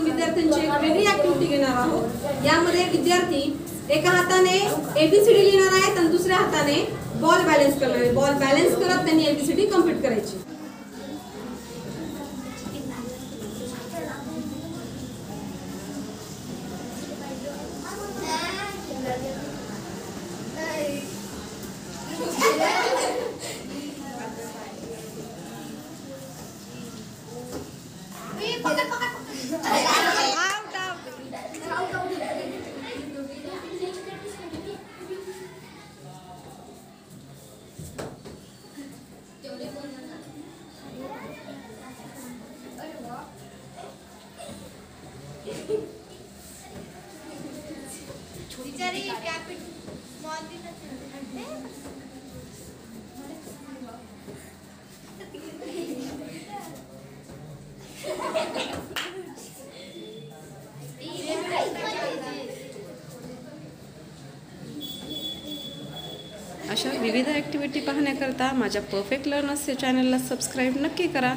आपण विद्यार्थ्यांची एक वेगळी ऍक्टिव्हिटी घेणार आहोत। यामध्ये विद्यार्थी एका हाताने एबीसीडी लिहिणार आहेत आणि दुसऱ्या हाताने बॉल बॅलन्स करणार आहे। बॉल बॅलन्स करत त्यांनी एबीसीडी कंप्लीट करायची। अशा विविध ॲक्टिव्हिटी पाहण्याकरता माझ्या परफेक्ट लर्नर्स या चॅनलला सबस्क्राईब नक्की करा।